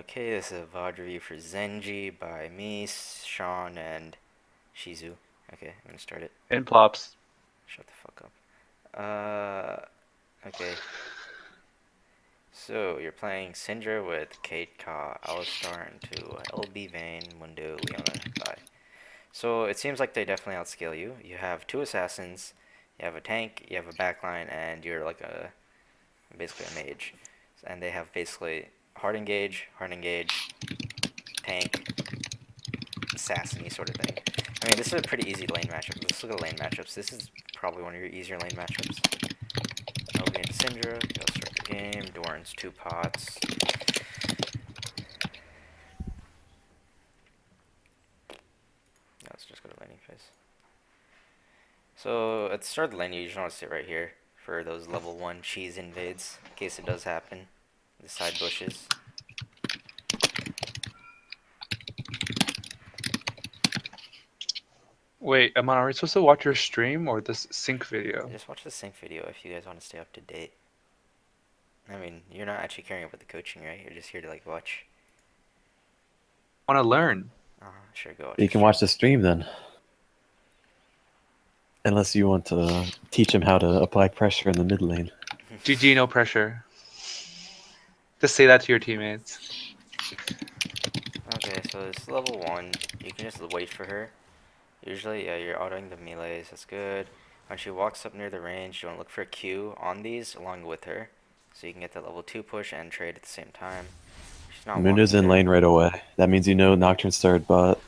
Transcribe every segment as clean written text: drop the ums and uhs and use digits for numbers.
Okay, this is a VOD review for Zenji by me, Sean, and Shizu. Okay, I'm gonna start it. In plops. Shut the fuck up. Okay. So, you're playing Syndra with Kate Ka, Alistar, into LB Vayne, Mundo, Leona, Vi. So, it seems like they definitely outscale you. You have two assassins, you have a tank, you have a backline, and you're like basically a mage. And they have basically hard engage, tank, assassiny sort of thing. I mean, this is a pretty easy lane matchup. Let's look at lane matchups. This is probably one of your easier lane matchups. LB and Syndra, they'll start the game. Doran's two pots. Let's just go to laning phase. So at the start of the lane, you just want to sit right here for those level 1 cheese invades, in case it does happen. The side bushes. Wait, Aman, are we supposed to watch your stream or this sync video? Just watch the sync video if you guys want to stay up to date. I mean, you're not actually caring about the coaching, right? You're just here to like watch. I want to learn. Sure, go watch You the can stream. watch the stream then. Unless you want to teach him how to apply pressure in the mid lane. GG, no pressure. Just say that to your teammates. Okay, so it's level 1. You can just wait for her. Usually, yeah, you're autoing the melees. That's good. When she walks up near the range, you want to look for a Q on these along with her. So you can get that level 2 push and trade at the same time. She's not Mundo's walking in there. lane right away. That means you know Nocturne started bot.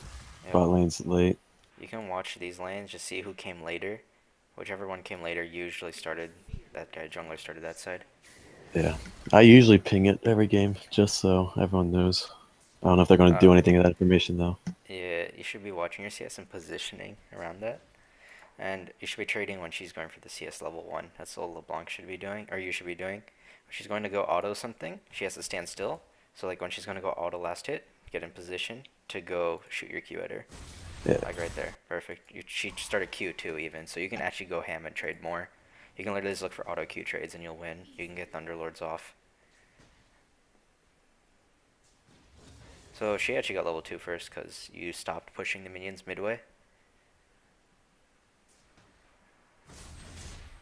Yep. Bot lane's late. You can watch these lanes, just see who came later. Whichever one came later usually started, that guy jungler started that side. Yeah. I usually ping it every game, just so everyone knows. I don't know if they're going to do anything with that information, though. Yeah, you should be watching your CS and positioning around that. And you should be trading when she's going for the CS level 1. That's all LeBlanc should be doing, or you should be doing. When she's going to go auto something, she has to stand still. So like when she's going to go auto last hit, get in position to go shoot your Q at her. Yeah. Like right there. Perfect. She started Q too even, so you can actually go ham and trade more. You can literally just look for auto Q trades and you'll win. You can get Thunderlords off. So she actually got level 2 first because you stopped pushing the minions midway.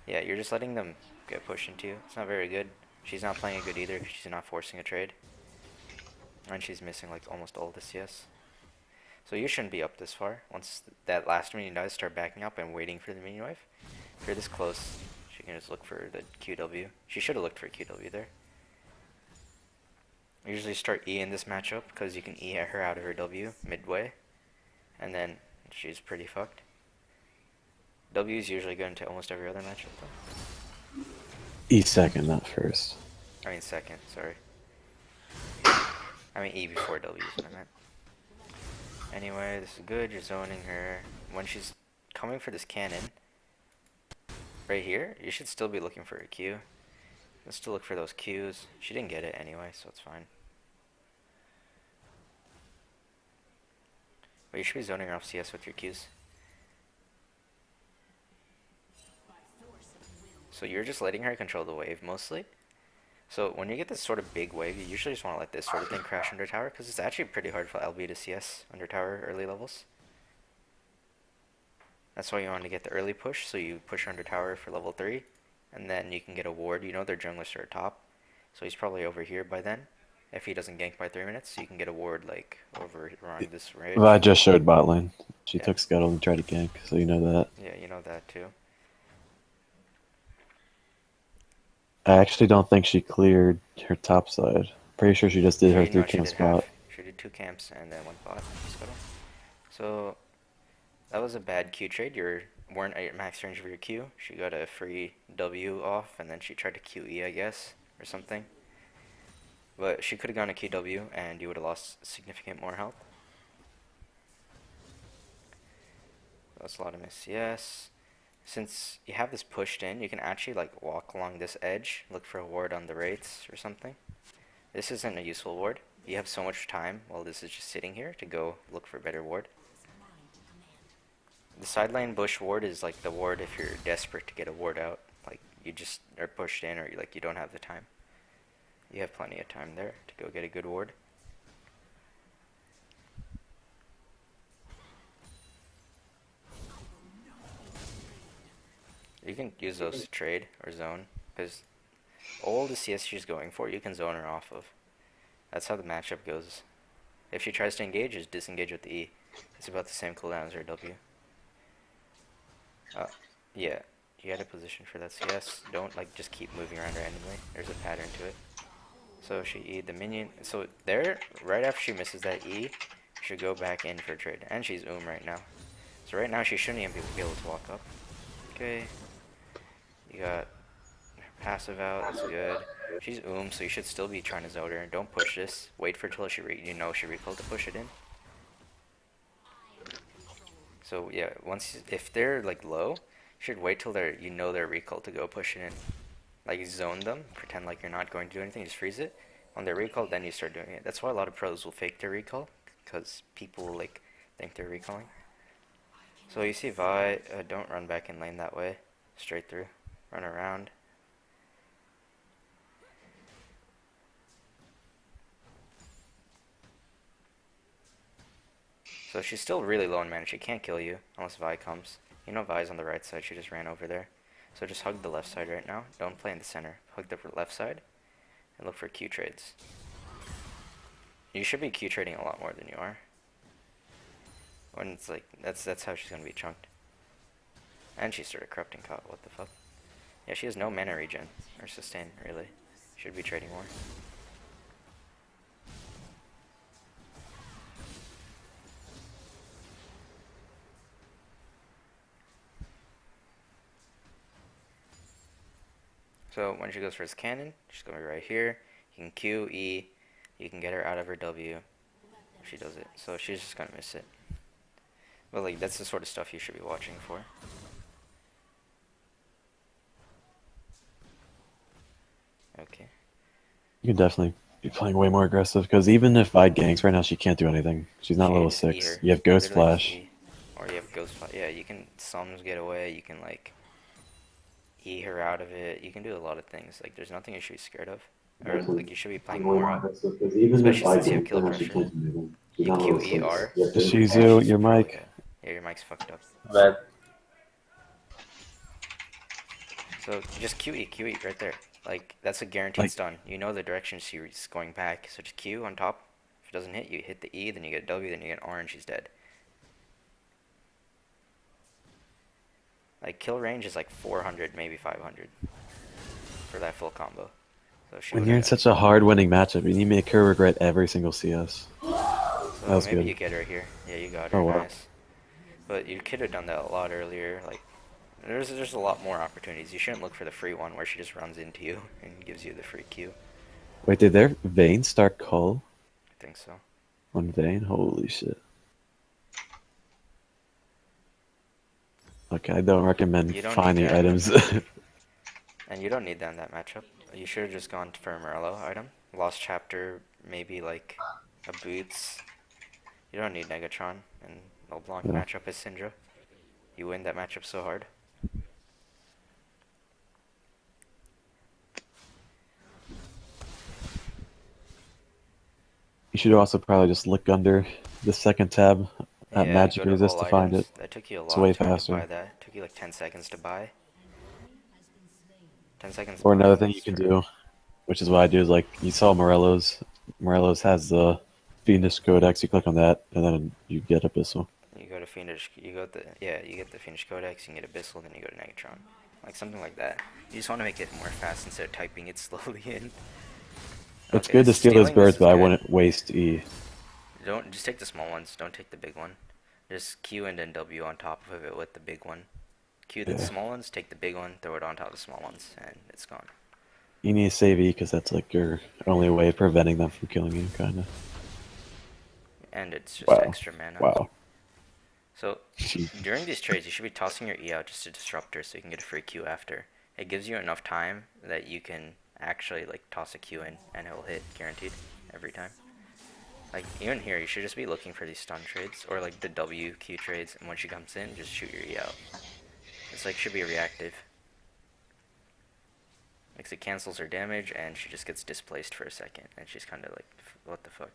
Yeah, you're just letting them get pushed into you. It's not very good. She's not playing it good either because she's not forcing a trade. And she's missing like almost all the CS. So you shouldn't be up this far. Once that last minion dies, start backing up and waiting for the minion wave. If you're this close, she can just look for the QW. She should have looked for QW there. I usually start E in this matchup because you can E her out of her W midway. And then she's pretty fucked. W is usually good into almost every other matchup though. E second, not first. I mean second, sorry. I mean E before W is what I meant. Anyway, this is good. You're zoning her. When she's coming for this cannon, right here, you should still be looking for a Q. Let's still look for those Qs. She didn't get it anyway, so it's fine. But you should be zoning her off CS with your Qs. So you're just letting her control the wave mostly. So when you get this sort of big wave, you usually just want to let this sort of thing crash under tower, because it's actually pretty hard for LB to CS under tower early levels. That's why you want to get the early push, so you push under tower for level 3, and then you can get a ward. You know their junglers are at top, so he's probably over here by then. If he doesn't gank by 3 minutes, so you can get a ward like over around this range. Well, I just showed bot lane. She Yeah. took Scuttle and tried to gank, so you know that. Yeah, you know that too. I actually don't think she cleared her top side. Pretty sure she just did her 3 camp spot. She did 2 camps and then 1 bot. So that was a bad Q trade. You weren't at your max range of your Q. She got a free W off, and then she tried to QE, I guess, or something. But she could have gone to QW, and you would have lost significant more health. That's a lot of miss. Yes. Since you have this pushed in, you can actually like walk along this edge, look for a ward on the wraiths or something. This isn't a useful ward. You have so much time while this is just sitting here to go look for a better ward. The side lane bush ward is like the ward if you're desperate to get a ward out. Like you just are pushed in or like you don't have the time. You have plenty of time there to go get a good ward. You can use those to trade or zone, because all the CS she's going for, you can zone her off of. That's how the matchup goes. If she tries to engage, just disengage with the E. It's about the same cooldown as her W. Yeah, you gotta position for that CS. Don't like just keep moving around randomly. There's a pattern to it. So she E'd the minion. So there, right after she misses that E, she should go back in for a trade. And she's right now. So right now she shouldn't even be able to walk up. Okay. You got passive out, that's good. She's so you should still be trying to zone her. Don't push this. Wait for till she she recalled to push it in. So yeah, if they're like low, you should wait till they're recalled to go push it in. Like zone them, pretend like you're not going to do anything, just freeze it. On their recall, then you start doing it. That's why a lot of pros will fake their recall, because people will like think they're recalling. So you see Vi, don't run back in lane that way. Straight through. Run around. So she's still really low in mana. She can't kill you unless Vi comes. You know Vi's on the right side. She just ran over there. So just hug the left side right now. Don't play in the center. Hug the left side and look for Q trades. You should be Q trading a lot more than you are. When it's like that's how she's gonna be chunked. And she started corrupting caught. What the fuck? Yeah, she has no mana regen or sustain really. Should be trading more. So when she goes for his cannon, she's gonna be right here. You can Q, E, you can get her out of her W. She does it. So she's just gonna miss it. But like that's the sort of stuff you should be watching for. Okay. You can definitely be playing way more aggressive because even if I ganks right now, she can't do anything. She's not She level just E 6. her. You have Ghost Literally just Flash. E. Or you have Ghost Flash. Yeah, you can Sums get away. You can like E her out of it. You can do a lot of things. Like there's nothing you should be scared of. Or like you should be playing more on. Especially since you have kill pressure. You QER. Shizu, your mic. Yeah, your mic's fucked up. But So just QE right there. Like that's a guaranteed stun. You know the direction she's going back. So just Q on top. If it doesn't hit, you hit the E, then you get W, then you get R, and she's dead. Like kill range is like 400, maybe 500 for that full combo. So When you're in such a hard winning matchup, you need to make her regret every single CS. So that was maybe good. you get her here. Yeah, you got her. Oh, wow. Nice. But you could have done that a lot earlier. Like there's a lot more opportunities. You shouldn't look for the free one where she just runs into you and gives you the free Q. Wait, did their Vayne start Cull I think so. on Vayne? Holy shit. Okay, I don't recommend You don't finding need that. items. And you don't need that in that matchup. You should have just gone for a Morello item. Lost Chapter, maybe like a Boots. You don't need Negatron and LeBlanc Yeah. matchup as Syndra. You win that matchup so hard. You should also probably just look under the second tab at Yeah, Magic go to Resist all to find items. it. That took you a It's long way time faster. to buy that. It took you like 10 seconds to buy. 10 seconds. Or to buy another thing you this can for- do, which is what I do, is like you saw Morello's. Morello's has the Venus Codex. You click on that, and then you get Abyssal. You go to Fiendish. You get the Fiendish Codex. You can get Abyssal. Then you go to Negatron. Like something like that. You just want to make it more fast instead of typing it slowly in. It's Okay, good to steal those stealing this birds, is but I good. wouldn't waste E. Don't just take the small ones. Don't take the big one. Just Q and then W on top of it with the big one. Q the Yeah. small ones. Take the big one. Throw it on top of the small ones, and it's gone. You need to save E because that's like your only way of preventing them from killing you, kind of. And it's just Wow. extra mana. Wow. So Jeez. during these trades, you should be tossing your E out just to disrupt her, so you can get a free Q after. It gives you enough time that you can actually like toss a Q in, and it will hit guaranteed every time. Like even here, you should just be looking for these stun trades or like the W Q trades, and when she comes in, just shoot your E out. It's like should be reactive. Like it cancels her damage, and she just gets displaced for a second, and she's kind of like, what the fuck?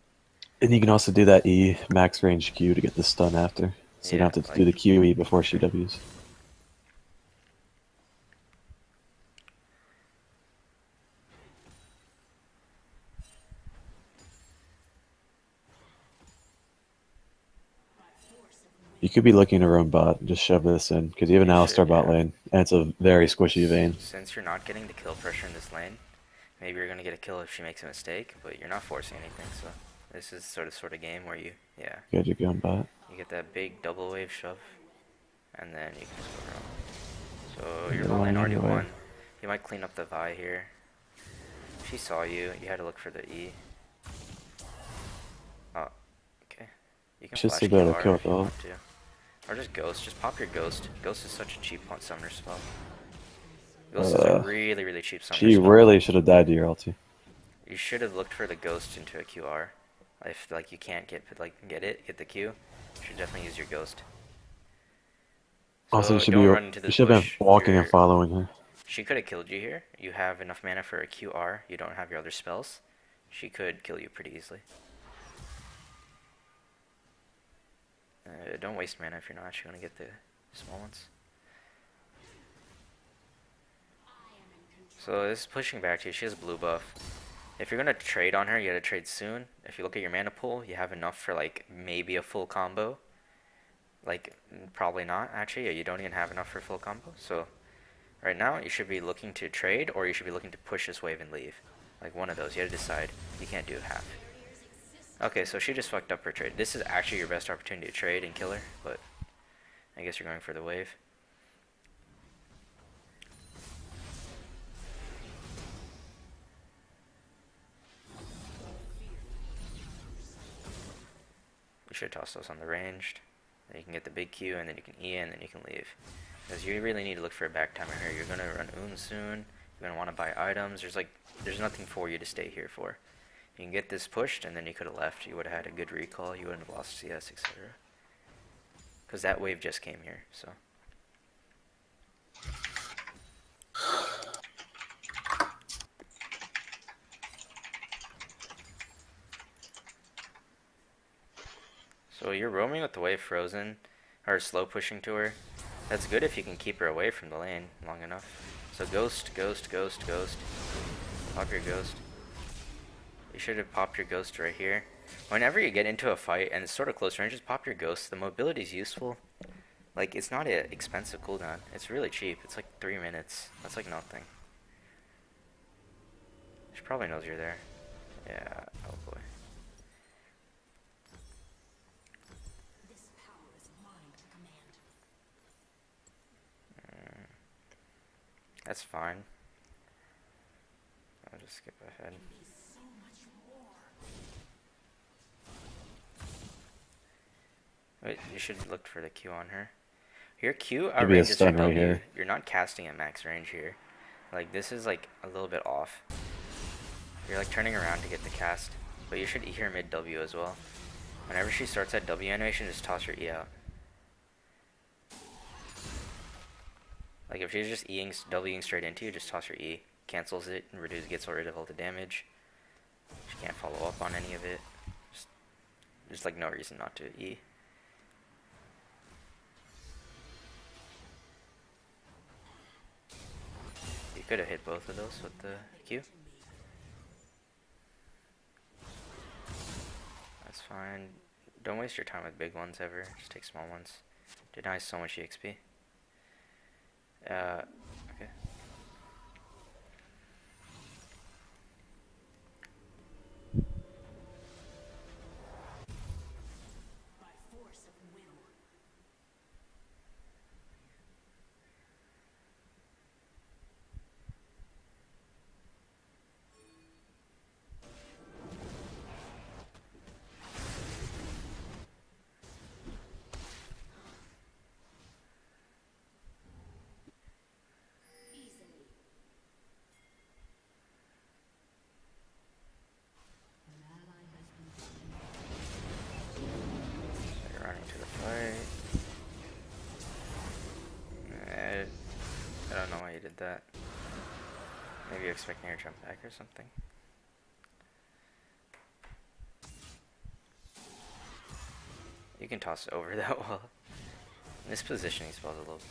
And you can also do that E max range Q to get the stun after. So you Yeah, don't have to do the QE before she Ws. You could be looking to roam bot and just shove this in, because even You Alistar should, bot yeah. lane, and it's a very squishy Vayne. Since you're not getting the kill pressure in this lane, maybe you're gonna get a kill if she makes a mistake, but you're not forcing anything. So this is sort of game where you, yeah, Good, you go on bot. you get that big double wave shove, and then you can just go around. So You your get bot lane one already anyway. won. You might clean up the Vi here. She saw you. You had to look for the E. Oh, okay. You can Should flash still be able to QR kill if with you ult. want to. Or just Ghost. Just pop your Ghost. Ghost is such a cheap summoner spell. Ghost is a really, really cheap summoner She spell. really should have died to your ulti. You should have looked for the Ghost into a QR. If like you can't get the Q, you should definitely use your Ghost. Also, So don't run into you this should have been bush. walking and following her. She could have killed you here. You have enough mana for a QR. You don't have your other spells. She could kill you pretty easily. Don't waste mana if you're not actually going to get the small ones. So this is pushing back to you. She has blue buff. If you're going to trade on her, you got to trade soon. If you look at your mana pool, you have enough for like maybe a full combo. Like probably not actually. Yeah, you don't even have enough for a full combo. So right now you should be looking to trade, or you should be looking to push this wave and leave. Like one of those. You got to decide. You can't do half. Okay, so she just fucked up her trade. This is actually your best opportunity to trade and kill her, but I guess you're going for the wave. You should toss those on the ranged. Then you can get the big Q, and then you can E, and then you can leave. Because you really need to look for a back timer here. You're gonna run Un soon. You're gonna want to buy items. There's nothing for you to stay here for. You can get this pushed, and then you could have left. You would have had a good recall. You wouldn't have lost CS, etc. Because that wave just came here, so. So you're roaming with the wave frozen, or slow pushing to her. That's good if you can keep her away from the lane long enough. So ghost, ghost, ghost, ghost. Pop your ghost. You should have popped your ghost right here. Whenever you get into a fight and it's sort of close range, just pop your ghost. The mobility is useful. Like, it's not an expensive cooldown. It's really cheap. It's like 3 minutes. That's like nothing. She probably knows you're there. Yeah, oh boy. That's fine. I'll just skip ahead. Wait, you should look for the Q on her. Your Q Could be a outranges her stun right W. here. You're not casting at max range here. Like, this is like a little bit off. You're like turning around to get the cast. But you should E her mid W as well. Whenever she starts that W animation, just toss your E out. Like, if she's just Wing straight into you, just toss your E. Cancels it and gets rid of all the damage. She can't follow up on any of it. Just like no reason not to E. You could have hit both of those with the Q. That's fine. Don't waste your time with big ones ever. Just take small ones. Denies so much EXP. Okay. So you're running to the fight. I don't know why you did that. Maybe you're expecting her to jump back or something. You can toss it over that wall. This positioning spells a little bit.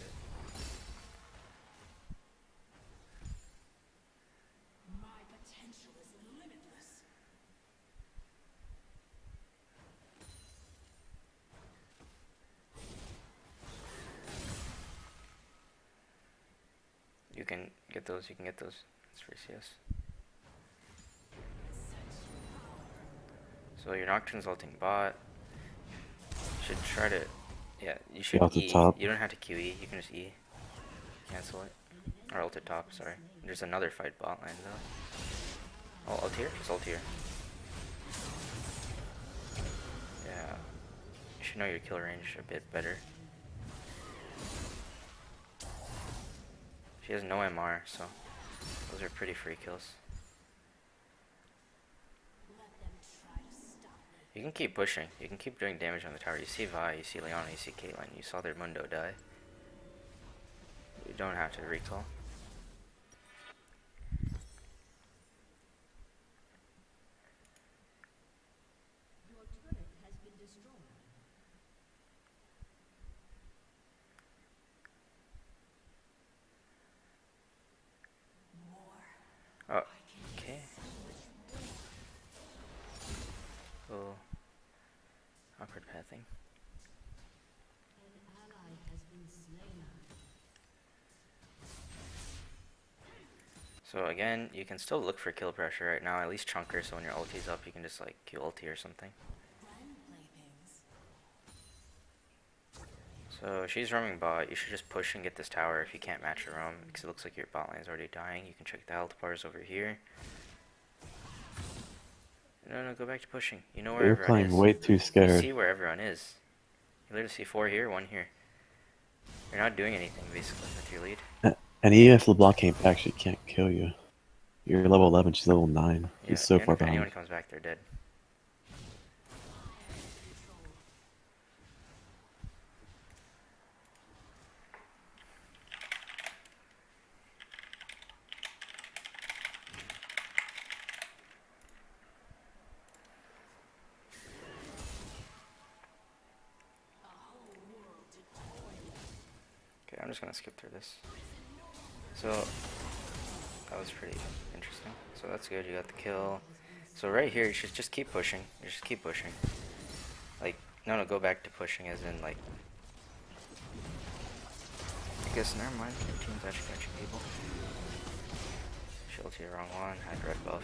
get those. You can get those. It's free CS. So your Nocturne's ulting bot. Should try to. Yeah, you should off the E. top. You don't have to QE. You can just E. Cancel it. Or ult at top, sorry. There's another fight bot line though. Oh, ult here? Just ult here. Yeah. You should know your kill range a bit better. She has no MR, so those are pretty free kills. You can keep pushing. You can keep doing damage on the tower. You see Vi, you see Leona, you see Caitlyn. You saw their Mundo die. You don't have to recall. Oh, okay. Oh, awkward pathing. So again, you can still look for kill pressure right now, at least chunker, so when your ulti's up, you can just like Q ulti or something. So she's roaming bot. You should just push and get this tower if you can't match your roam, because it looks like your bot lane is already dying. You can check the health bars over here. No, go back to pushing. You know where You're everyone playing is. way too You scared. see where everyone is. You literally see 4 here, 1 here. You're not doing anything basically with your lead. And even if LeBlanc came back, she can't kill you. You're level 11, she's level 9. Yeah, She's so even far if anyone behind. comes back, they're dead. Okay, I'm just gonna skip through this. So, that was pretty interesting. So that's good, you got the kill. So right here, you should just keep pushing. You just keep pushing. Like, no, go back to pushing as in, like... I guess, never mind, your team's actually catching people. Shield to the wrong one, had red buff.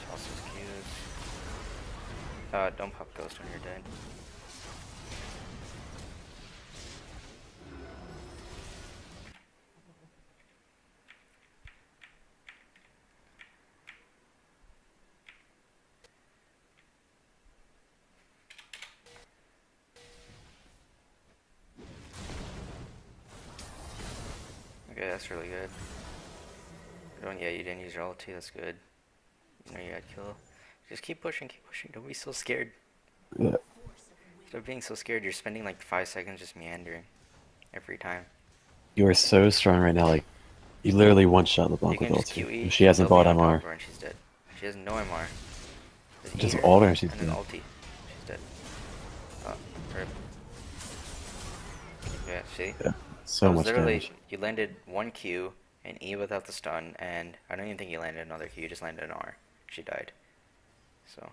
Chelsea's Qs. Don't pop ghost when you're dead. Okay, that's really good. Yeah, you didn't use your ulti, that's good. You know you had kill. Just keep pushing, don't be so scared. Yeah. Stop being so scared, you're spending like 5 seconds just meandering. Every time. You are so strong right now, like, you literally one-shot You LeBlanc with can just ulti. QE, And she hasn't bought on top MR. of her and she's dead. She has no MR. Just Eat ult her and she's and then dead. ulti. She's dead. Rip. Yeah, see? Yeah, so That was much literally, damage. you landed 1 Q, and E without the stun, and I don't even think you landed another Q, you just landed an R. She died. So,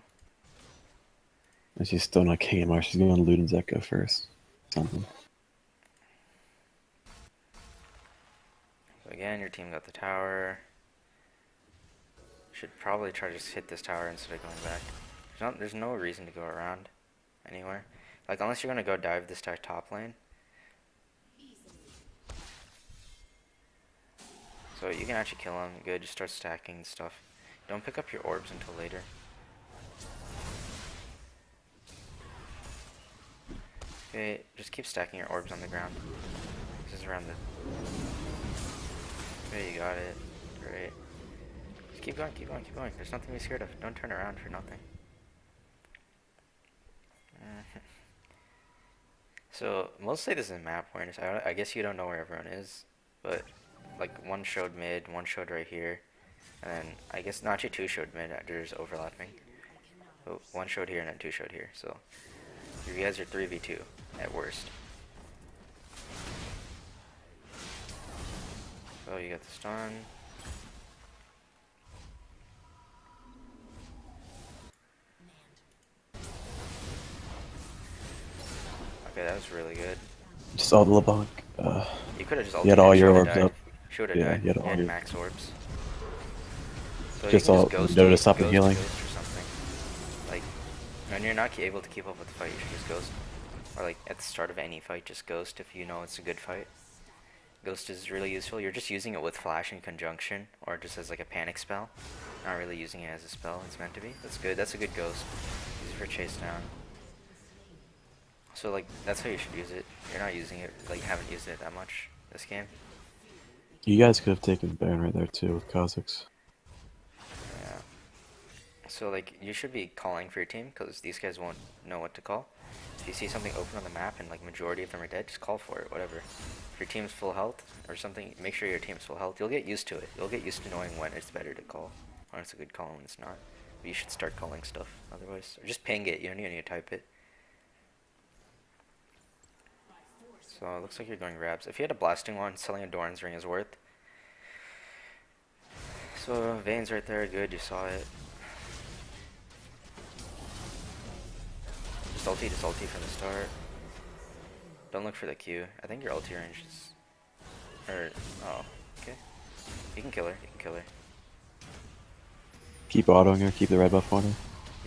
And she's still not king MR, she's going to Luden's Echo first. Something. so again, your team got the tower. Should probably try to just hit this tower instead of going back. There's no reason to go around anywhere. Like, unless you're going to go dive this top lane. So you can actually kill him. Good, just start stacking stuff. Don't pick up your orbs until later. Okay, just keep stacking your orbs on the ground. This is around the... Okay, you got it. Great. Just keep going. There's nothing to be scared of. Don't turn around for nothing. So, mostly this is map awareness. I guess you don't know where everyone is, but like one showed mid, one showed right here, and then I guess no, actually 2 showed mid. There's overlapping. So 1 showed here and then 2 showed here. So you guys are 3v2 at worst. So you got the stun. Okay, that was really good. Just all the LeBlanc. You could have just You had ulted all and she your would have orbs died. up. She would have Yeah, died. you had You all had your max orbs. So you just can just all window to stop the ghost, healing. ghost or something. Like, when you're not able to keep up with the fight, you should just ghost. Or like, at the start of any fight, just ghost if you know it's a good fight. Ghost is really useful. You're just using it with flash in conjunction, or just as like a panic spell. Not really using it as a spell it's meant to be. That's good. That's a good ghost. Use it for chase down. So like, that's how you should use it. You're not using it, like, haven't used it that much this game. You guys could have taken Baron right there too with Kha'Zix. Yeah. So like, you should be calling for your team, because these guys won't know what to call. If you see something open on the map and like majority of them are dead, just call for it, whatever. If your team's full health or something, make sure your team's full health. You'll get used to it. You'll get used to knowing when it's better to call, when it's a good call and when it's not. But you should start calling stuff otherwise. Or just ping it, you don't even need to type it. So it looks like you're going Rabs. If you had a blasting one, selling a Doran's ring is worth. So Vayne's right there, good, you saw it. Just ulti from the start. Don't look for the Q. I think your ulti range is... Or... Oh, okay. You can kill her, you can kill her. Keep autoing her, keep the red buff on her.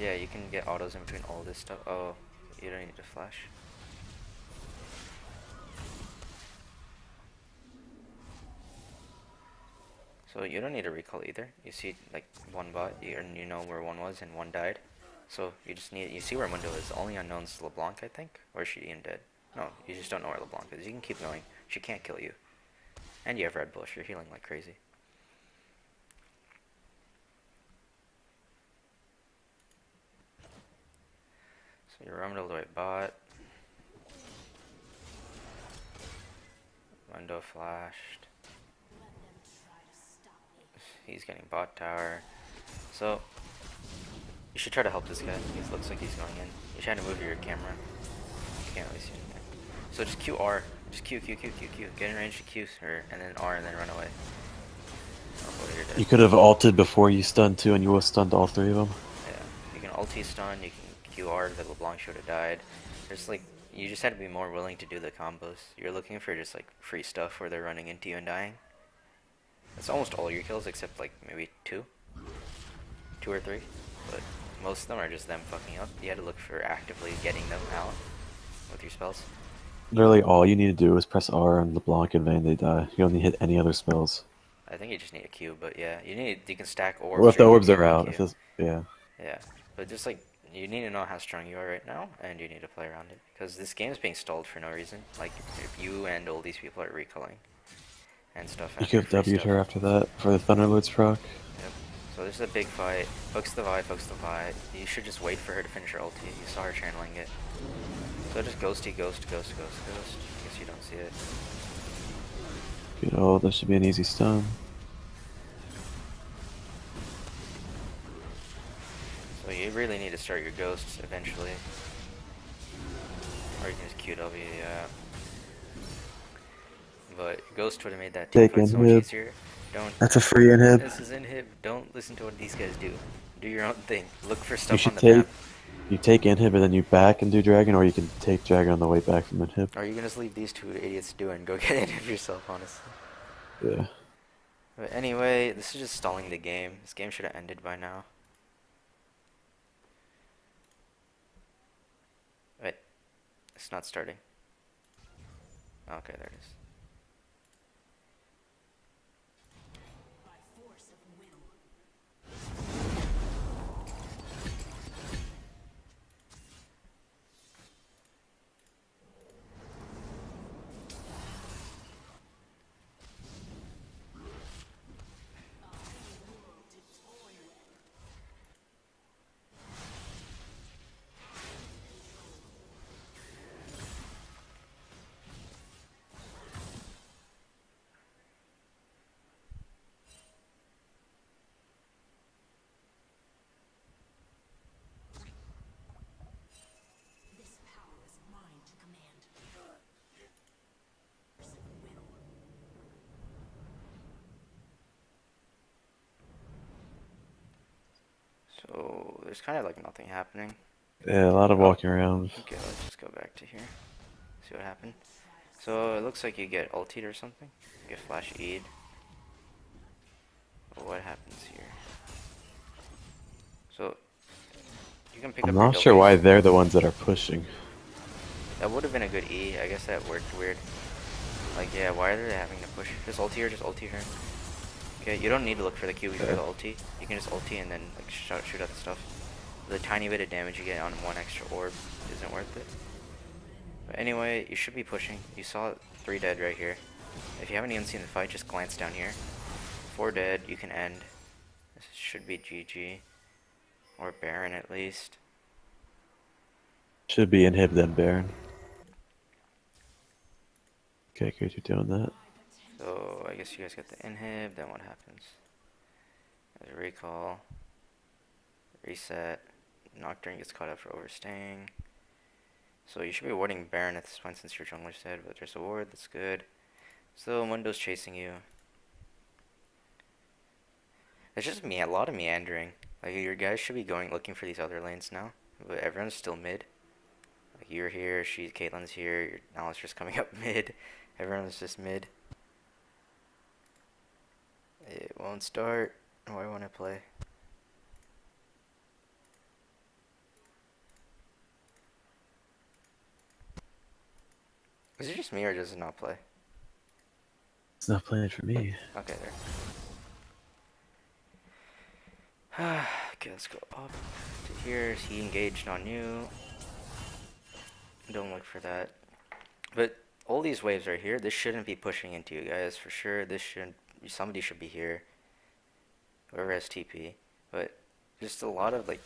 Yeah, you can get autos in between all this stuff. Oh, you don't need to flash. So you don't need to recall either. You see like one bot, and you know where one was and one died. So you just need, you see where Mundo is. The only unknown is LeBlanc, I think. Or is she even dead? No, you just don't know where LeBlanc is. You can keep going. She can't kill you. And you have Red Bush. You're healing like crazy. So you're roaming to the right bot. Mundo flashed. He's getting bot tower. So you should try to help this guy. He looks like he's going in. You're trying to move your camera. You can't really see anything. So just Q R. Just Q, Q, Q, Q, Q. Get in range to Q her, and then R, and then run away. Oh, you're dead. You could have ulted before you stunned too, and you would have stunned all three of them. Yeah. You can ulti stun, you can Q R, the LeBlanc should have died. There's like, you just had to be more willing to do the combos. You're looking for just like free stuff where they're running into you and dying. That's almost all your kills except like maybe two or three. But most of them are just them fucking up. You had to look for actively getting them out with your spells. Literally all you need to do is press R on LeBlanc and Vayne, they die. You don't need to hit any other spells. I think you just need a Q, but yeah, you can stack orbs Well, if or the you can orbs get are one out, Q. yeah. Yeah, but just like, you need to know how strong you are right now, and you need to play around it. Because this game is being stalled for no reason. Like, if you and all these people are recalling and stuff You after could have free W'd stuff. her after that for the Thunderlord's proc. Yep. So this is a big fight. Focus the Vi, focus the Vi. You should just wait for her to finish her ulti. You saw her channeling it. So just ghosty, ghost. Guess you don't see it. Good ult, that should be an easy stun. So you really need to start your ghosts eventually. Or you can just QW, yeah. But Ghost would have made that team Take fight so much inhib. easier. Don't. That's a free inhib. This is inhib. Don't listen to what these guys do. Do your own thing. Look for You stuff on should the map. take inhib and then you back and do dragon, or you can take dragon on the way back from inhib. Or you can just leave these two idiots do it and go get inhib yourself, honestly. Yeah. But anyway, this is just stalling the game. This game should have ended by now. Wait, it's not starting. Okay, there it is. So there's kind of like nothing happening. Yeah, a lot of Oh, walking around. okay, let's just go back to here. See what happened. So it looks like you get ultied or something. You get flash E'd. But what happens here? So you can pick I'm up your not sure why W's. they're the ones that are pushing. That would have been a good E. I guess that worked weird. Like, yeah, why are they having to push? Just ulti her, just ulti her. Okay, you don't need to look for the Q before the ulti. You can just ulti and then like shoot out the stuff. The tiny bit of damage you get on one extra orb isn't worth it. But anyway, you should be pushing. You saw 3 dead right here. If you haven't even seen the fight, just glance down here. 4 dead, you can end. This should be GG. Or Baron at least. Should be inhib then Baron. Okay, good, you're doing that. So I guess you guys get the inhib, then what happens? There's a recall. Reset. Nocturne gets caught up for overstaying. So you should be warding Baron at this point since your jungler's dead, but there's a ward, that's good. So Mundo's chasing you. It's just a lot of meandering. Like your guys should be going looking for these other lanes now, but everyone's still mid. Like you're here, Caitlyn's here, now it's just coming up mid. Everyone's just mid. It won't start. Why won't it play? Is it just me or does it not play? It's not playing for me. Okay, there. Okay, let's go up to here. He engaged on you. Don't look for that. But all these waves right here, this shouldn't be pushing into you guys for sure. This should somebody should be here. Whoever has TP. But just a lot of like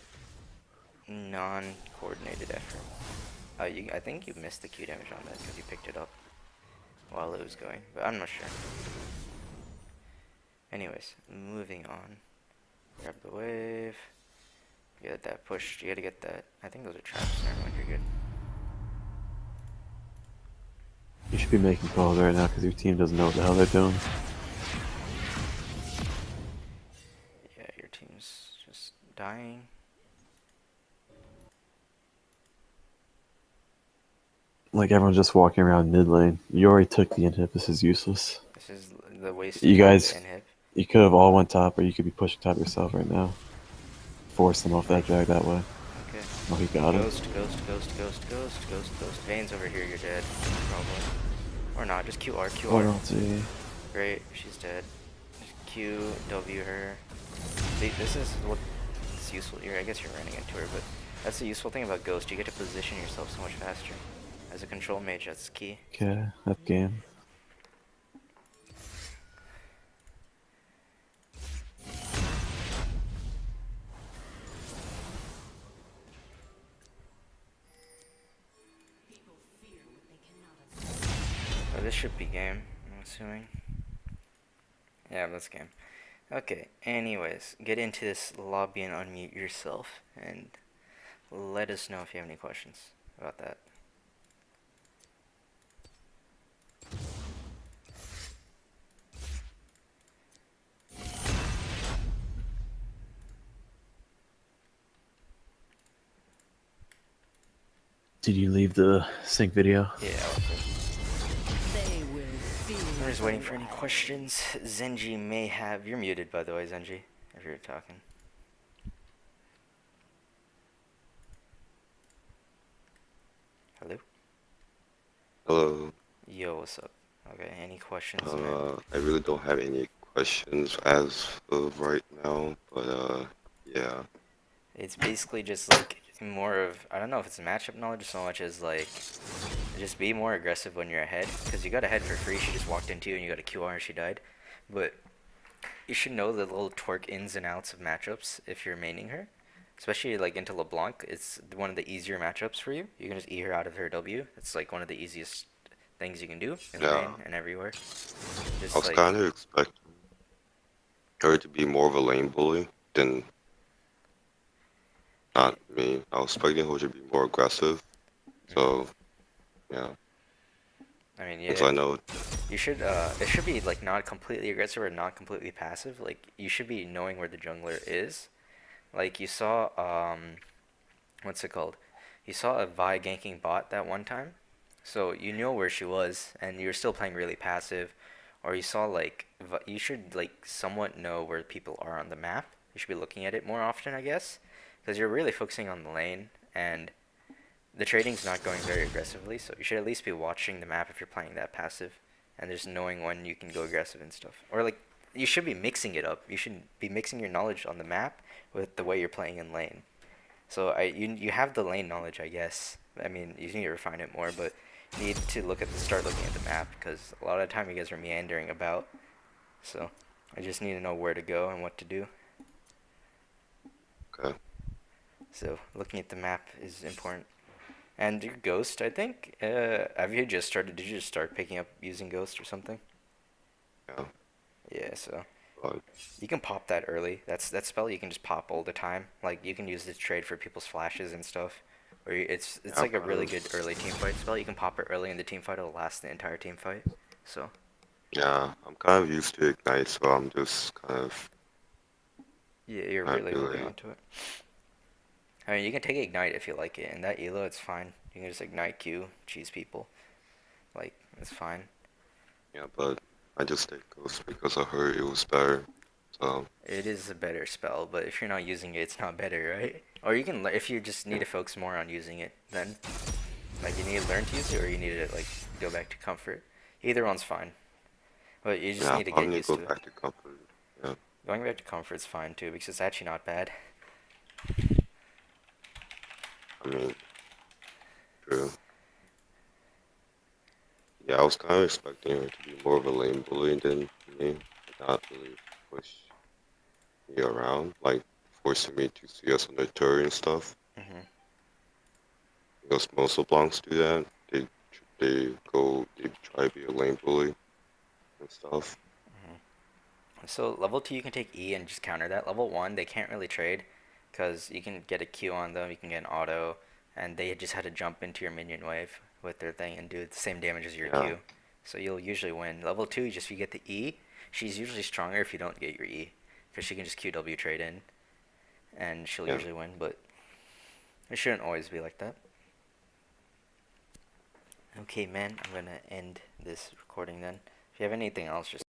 non-coordinated effort. I think you missed the Q damage on that because you picked it up while it was going, but I'm not sure. Anyways, moving on. Grab the wave. Get that pushed. You gotta get that. I think those are traps. Never mind, you're good. You should be making calls right now because your team doesn't know what the hell they're doing. Yeah, your team's just dying. Like everyone's just walking around mid lane. You already took the inhib. This is useless. This is the waste You of guys, the inhib. you could have all went top, or you could be pushing top yourself right now. Force them off that drag that way. Okay. Oh, he got it. Ghost. Vayne's over here, you're dead. Probably. Or not, just QR. What ulti? Great, she's dead. Just Q, W her. See, this is what's useful here. I guess you're running into her, but that's the useful thing about Ghost. You get to position yourself so much faster. As a control mage, that's key. Okay, that game. Oh, this should be game, I'm assuming. Yeah, that's game. Okay, anyways, get into this lobby and unmute yourself, and let us know if you have any questions about that. Did you leave the sync video? Yeah, I'm just waiting for any questions. Zenji may have... You're muted, by the way, Zenji, if you're talking. Hello? Hello. Yo, what's up? Okay, any questions, man? I really don't have any questions as of right now, but yeah. It's basically just like more of, I don't know if it's matchup knowledge so much as like just be more aggressive when you're ahead, because you got ahead for free. She just walked into you and you got a QR and she died. But you should know the little twerk ins and outs of matchups if you're maining her, especially like into LeBlanc. It's one of the easier matchups for you. You can just E her out of her W. It's like one of the easiest things you can do in Yeah. lane and everywhere. Just I was like, kind of expecting her to be more of a lane bully than not me. I was expecting her to be more aggressive. So, yeah. I mean, Since I yeah, know, you should, it should be like not completely aggressive or not completely passive. Like you should be knowing where the jungler is. Like you saw, what's it called? You saw a Vi ganking bot that one time, So you know where she was, and you're still playing really passive, or you saw like you should like somewhat know where people are on the map. You should be looking at it more often, I guess, because you're really focusing on the lane, and the trading's not going very aggressively. So you should at least be watching the map if you're playing that passive, and just knowing when you can go aggressive and stuff. Or like you should be mixing it up. You should be mixing your knowledge on the map with the way you're playing in lane. So you have the lane knowledge, I guess. I mean, you need to refine it more, but you need to start looking at the map because a lot of the time you guys are meandering about. So I just need to know where to go and what to do. Okay. So looking at the map is important. And your ghost, I think. Have you just started? Did you just start picking up using ghost or something? Yeah. Yeah. So But you can pop that early. That spell you can just pop all the time. Like you can use it to trade for people's flashes and stuff. Or it's yeah, I'm like a kind really good early of team fight spell. You can pop it early in the team fight. It'll last the entire team fight. So yeah, I'm kind of used to Ignite, so I'm just kind of yeah, you're not really holding really. on to it. I mean, you can take ignite if you like it. And that elo, it's fine. You can just ignite Q, cheese people. Like it's fine. Yeah, but I just take Ghost because I heard it was better. So It is a better spell, but if you're not using it, it's not better, right? Or you can, if you just need to focus more on using it, then like you need to learn to use it, or you need to like go back to comfort. Either one's fine, but you just yeah, I need to get probably need used to to go it. back to Comfort. Yeah, Going back to comfort's fine too, because it's actually not bad. I mean, true. Yeah, I was kind of expecting her to be more of a lane bully than me, not really push me around, like forcing me to CS on the turret and stuff. hmm Because most of Blancs do that. They try to be a lane bully and stuff. So level 2 you can take E and just counter that. Level 1 they can't really trade because you can get a Q on them, you can get an auto, and they just had to jump into your minion wave with their thing and do the same damage as your Yeah, Q. So you'll usually win. Level 2, just if you get the E, she's usually stronger if you don't get your E because she can just QW trade in and she'll yeah. usually win, but it shouldn't always be like that. Okay, man, I'm gonna end this recording then. If you have anything else, just